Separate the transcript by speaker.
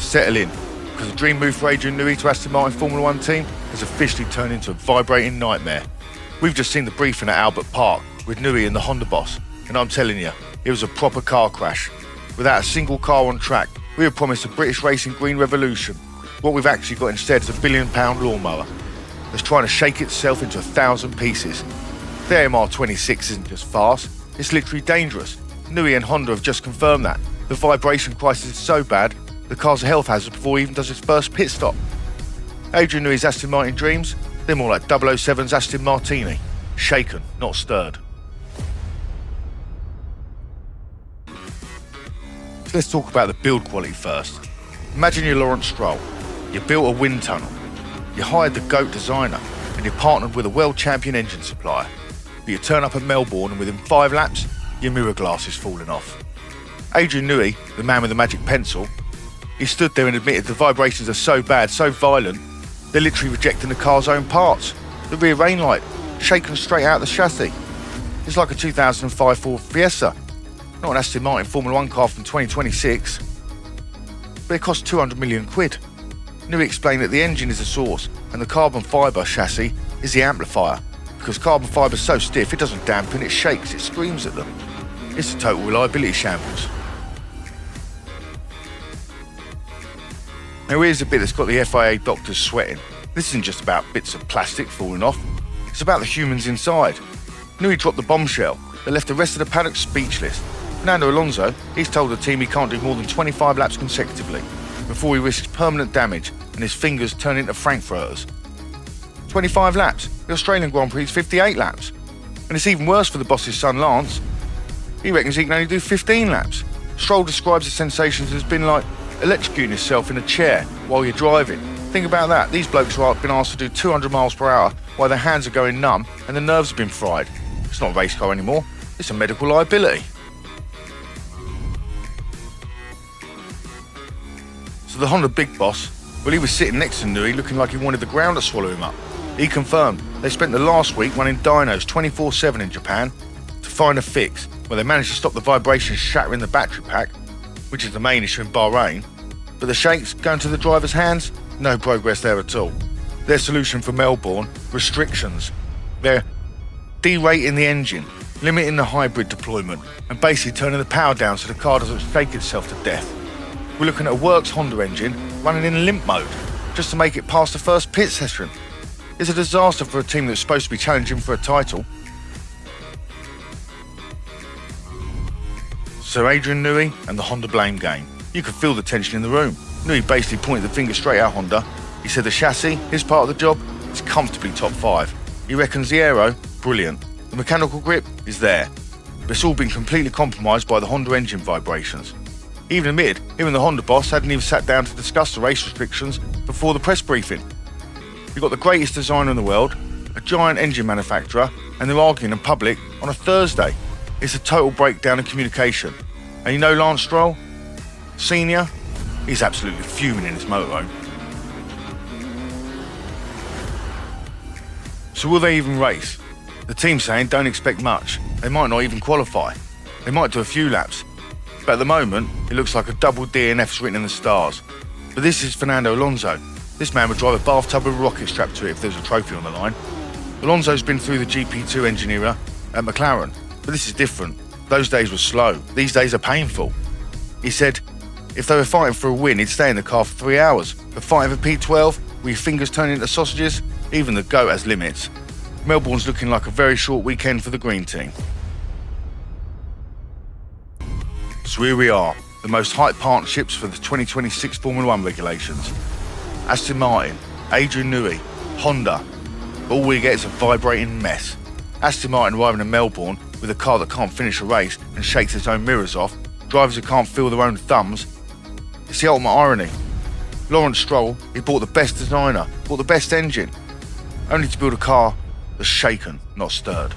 Speaker 1: Settle in, because the dream move for Adrian Newey to Aston Martin Formula 1 team has officially turned into a vibrating nightmare. We've just seen the briefing at Albert Park with Newey and the Honda boss, and I'm telling you, it was a proper car crash. Without a single car on track, we were promised a British racing green revolution. What we've actually got instead is a £1 billion lawnmower that's trying to shake itself into 1,000 pieces. The AMR26 isn't just fast, it's literally dangerous. Newey and Honda have just confirmed that. The vibration crisis is so bad, the car's a health hazard before he even does his first pit stop. Adrian Newey's Aston Martin dreams, they're more like 007's Aston Martini. Shaken, not stirred. So let's talk about the build quality first. Imagine you're Lawrence Stroll. You built a wind tunnel. You hired the GOAT designer and you partnered with a world champion engine supplier. But you turn up at Melbourne and within 5 laps, your mirror glass is falling off. Adrian Newey, the man with the magic pencil, he stood there and admitted the vibrations are so bad, so violent, they're literally rejecting the car's own parts. The rear rain light, shaken straight out of the chassis. It's like a 2005 Ford Fiesta, not an Aston Martin Formula 1 car from 2026. But it cost 200 million quid. Newey explained that the engine is the source and the carbon fibre chassis is the amplifier, because carbon fibre is so stiff it doesn't dampen, it shakes, it screams at them. It's a total reliability shambles. Now here's the bit that's got the FIA doctors sweating. This isn't just about bits of plastic falling off, it's about the humans inside. Newey dropped the bombshell that left the rest of the paddock speechless. Fernando Alonso, he's told the team he can't do more than 25 laps consecutively before he risks permanent damage and his fingers turn into frankfurters. 25 laps, the Australian Grand Prix is 58 laps. And it's even worse for the boss's son Lance. He reckons he can only do 15 laps. Stroll describes the sensations as being like electrocuting yourself in a chair while you're driving. Think about that, these blokes have been asked to do 200 miles per hour while their hands are going numb and the nerves have been fried. It's not a race car anymore, it's a medical liability. So the Honda big boss, well, he was sitting next to Newey looking like he wanted the ground to swallow him up. He confirmed they spent the last week running dynos 24/7 in Japan to find a fix where they managed to stop the vibrations shattering the battery pack, which is the main issue in Bahrain. But the shakes going to the driver's hands, no progress there at all. Their solution for Melbourne, restrictions. They're derating the engine, limiting the hybrid deployment, and basically turning the power down so the car doesn't shake itself to death. We're looking at a works Honda engine running in limp mode just to make it past the first pit session. It's a disaster for a team that's supposed to be challenging for a title. So Adrian Newey and the Honda blame game. You could feel the tension in the room. Newey basically pointed the finger straight at Honda. He said the chassis, his part of the job, is comfortably top 5. He reckons the aero, brilliant. The mechanical grip is there. But it's all been completely compromised by the Honda engine vibrations. He even admitted him and the Honda boss hadn't even sat down to discuss the race restrictions before the press briefing. You've got the greatest designer in the world, a giant engine manufacturer, and they're arguing in public on a Thursday. It's a total breakdown in communication. And you know Lance Stroll? Senior? He's absolutely fuming in his motorhome. So will they even race? The team's saying don't expect much. They might not even qualify. They might do a few laps. But at the moment, it looks like a double DNF's written in the stars. But this is Fernando Alonso. This man would drive a bathtub with a rocket strapped to it if there's a trophy on the line. Alonso's been through the GP2 engine era at McLaren, but this is different. Those days were slow. These days are painful. He said, if they were fighting for a win, he'd stay in the car for 3 hours. But fighting for P12, with your fingers turning into sausages, even the GOAT has limits. Melbourne's looking like a very short weekend for the green team. So here we are, the most hyped partnerships for the 2026 Formula 1 regulations. Aston Martin, Adrian Newey, Honda. But all we get is a vibrating mess. Aston Martin arriving in Melbourne with a car that can't finish a race and shakes its own mirrors off, drivers who can't feel their own thumbs. It's the ultimate irony. Lawrence Stroll, he bought the best designer, bought the best engine, only to build a car that's shaken, not stirred.